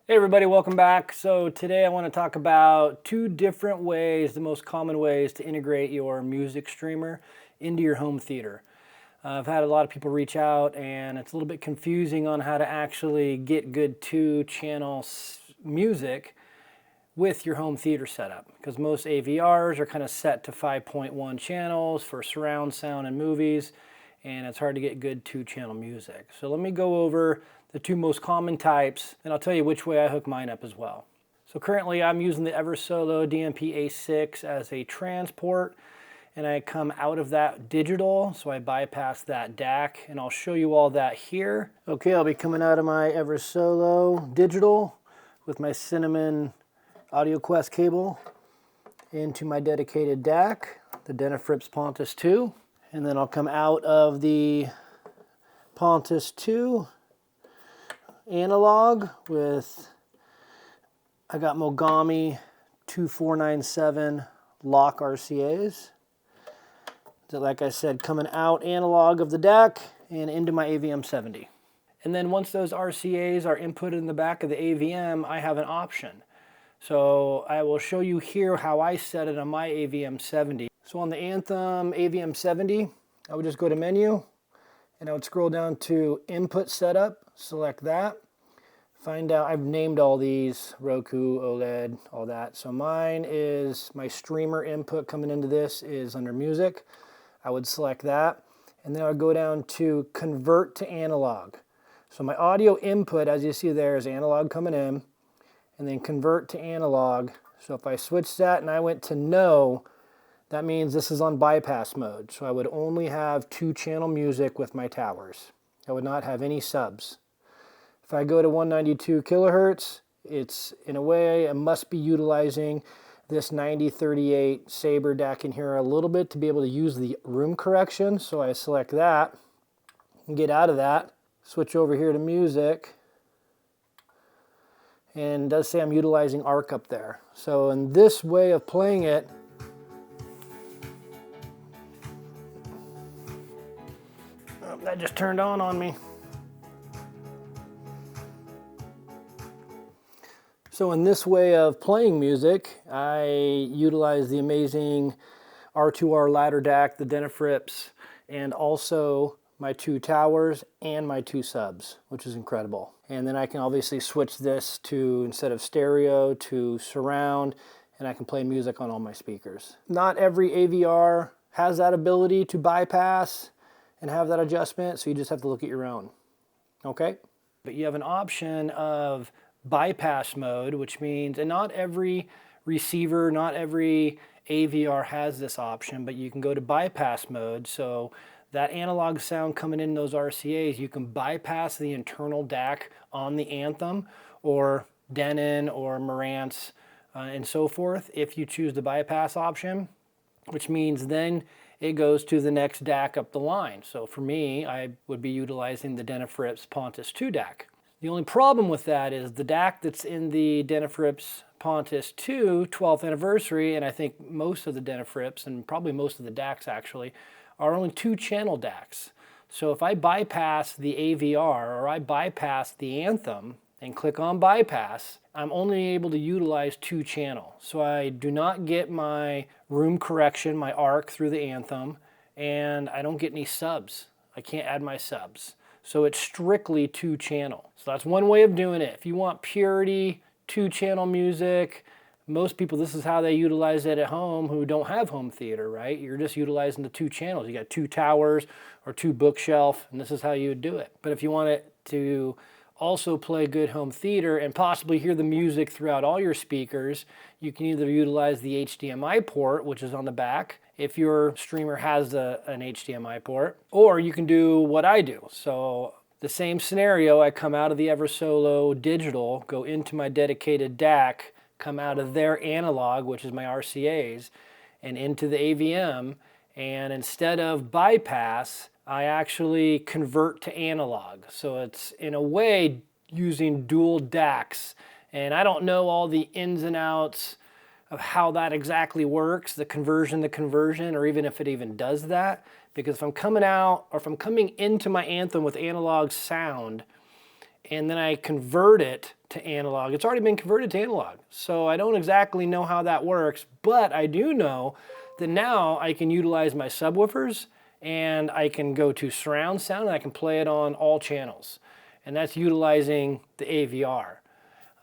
Hey everybody, welcome back. So today I want to talk about two different ways, the most common ways to integrate your music streamer into your home theater. I've had a lot of people reach out and it's a little bit confusing on how to actually get good two-channel music with your home theater setup, because most AVRs are kind of set to 5.1 channels for surround sound and movies, and it's hard to get good two-channel music. So let me go over the two most common types, and I'll tell you which way I hook mine up as well. So currently I'm using the Eversolo DMP A6 as a transport, and I come out of that digital, so I bypass that DAC, and I'll show you all that here. Okay, I'll be coming out of my Eversolo digital with my Cinnamon Audio Quest cable into my dedicated DAC, the Denafrips Pontus 2, and then I'll come out of the Pontus 2 analog with, I got Mogami 2497 lock RCAs. So like I said, coming out analog of the DAC and into my AVM 70. And then once those RCAs are inputted in the back of the AVM, I have an option. So I will show you here how I set it on my AVM 70. So on the Anthem AVM 70, I would just go to menu and I would scroll down to input setup, select that. Find out, I've named all these, Roku, OLED, all that. So mine is, my streamer input coming into this is under music. I would select that. And then I would go down to convert to analog. So my audio input, as you see there, is analog coming in. And then convert to analog. So if I switch that and I went to no, that means this is on bypass mode. So I would only have two-channel music with my towers. I would not have any subs. If I go to 192 kilohertz, it's, in a way, I must be utilizing this 9038 Sabre DAC in here a little bit to be able to use the room correction. So I select that and get out of that, switch over here to music, and it does say I'm utilizing ARC up there. So in this way of playing it, oh, that just turned on me. So in this way of playing music, I utilize the amazing R2R ladder DAC, the Denafrips, and also my two towers and my two subs, which is incredible. And then I can obviously switch this to, instead of stereo, to surround, and I can play music on all my speakers. Not every AVR has that ability to bypass and have that adjustment, so you just have to look at your own, okay? But you have an option of bypass mode, which means, and not every receiver, not every AVR has this option, but you can go to bypass mode. So that analog sound coming in those RCAs, you can bypass the internal DAC on the Anthem or Denon or Marantz and so forth if you choose the bypass option, which means then it goes to the next DAC up the line. So for me, I would be utilizing the Denafrips Pontus 2 DAC. The only problem with that is the DAC that's in the Denafrips Pontus 2 12th anniversary, and I think most of the Denafrips, and probably most of the DACs actually, are only two-channel DACs. So if I bypass the AVR or I bypass the Anthem and click on bypass, I'm only able to utilize two-channel. So I do not get my room correction, my ARC through the Anthem, and I don't get any subs. I can't add my subs. So it's strictly two-channel. So that's one way of doing it. If you want purity, two-channel music, most people, this is how they utilize it at home who don't have home theater, right? You're just utilizing the two channels. You got two towers or two bookshelf, and this is how you would do it. But if you want it to also play good home theater and possibly hear the music throughout all your speakers, you can either utilize the HDMI port, which is on the back, if your streamer has an HDMI port, or you can do what I do. So the same scenario, I come out of the Eversolo digital, go into my dedicated DAC, come out of their analog, which is my RCAs, and into the AVM, and instead of bypass, I actually convert to analog. So it's, in a way, using dual DACs. And I don't know all the ins and outs of how that exactly works, the conversion, or even if it even does that. Because if I'm coming out, or if I'm coming into my Anthem with analog sound, and then I convert it to analog. It's already been converted to analog, so I don't exactly know how that works, but I do know that now I can utilize my subwoofers and I can go to surround sound and I can play it on all channels, and that's utilizing the AVR.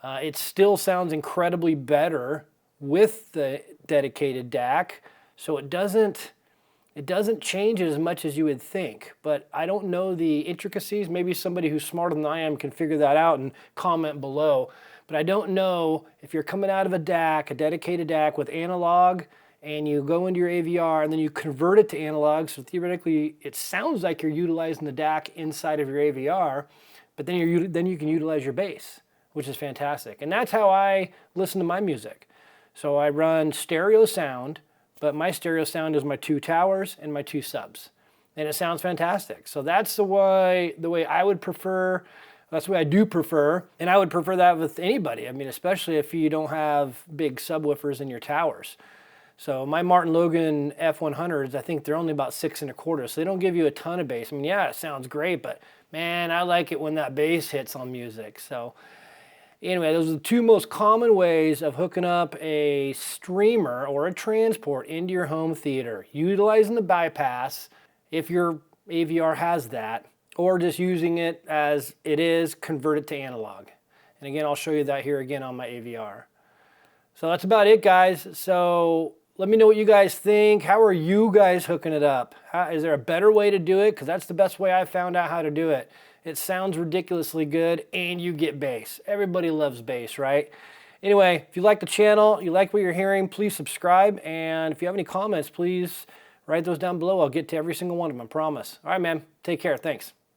It still sounds incredibly better with the dedicated DAC, so it doesn't change it as much as you would think, but I don't know the intricacies. Maybe somebody who's smarter than I am can figure that out and comment below. But I don't know if you're coming out of a DAC, a dedicated DAC with analog, and you go into your AVR and then you convert it to analog, so theoretically it sounds like you're utilizing the DAC inside of your AVR, but then you can utilize your bass, which is fantastic. And that's how I listen to my music. So I run stereo sound, but my stereo sound is my 2 towers and my 2 subs. And it sounds fantastic. So that's the way I would prefer, that's the way I do prefer, and I would prefer that with anybody. I mean, especially if you don't have big subwoofers in your towers. So my Martin Logan F100s, I think they're only about 6 1/4, so they don't give you a ton of bass. I mean, yeah, it sounds great, but man, I like it when that bass hits on music. So anyway, those are the 2 most common ways of hooking up a streamer or a transport into your home theater. Utilizing the bypass, if your AVR has that, or just using it as it is, convert it to analog. And again, I'll show you that here again on my AVR. So that's about it, guys. So let me know what you guys think. How are you guys hooking it up? Is there a better way to do it? Because that's the best way I found out how to do it. It sounds ridiculously good, and you get bass. Everybody loves bass, right? Anyway, if you like the channel, you like what you're hearing, please subscribe. And if you have any comments, please write those down below. I'll get to every single one of them, I promise. All right, man. Take care. Thanks.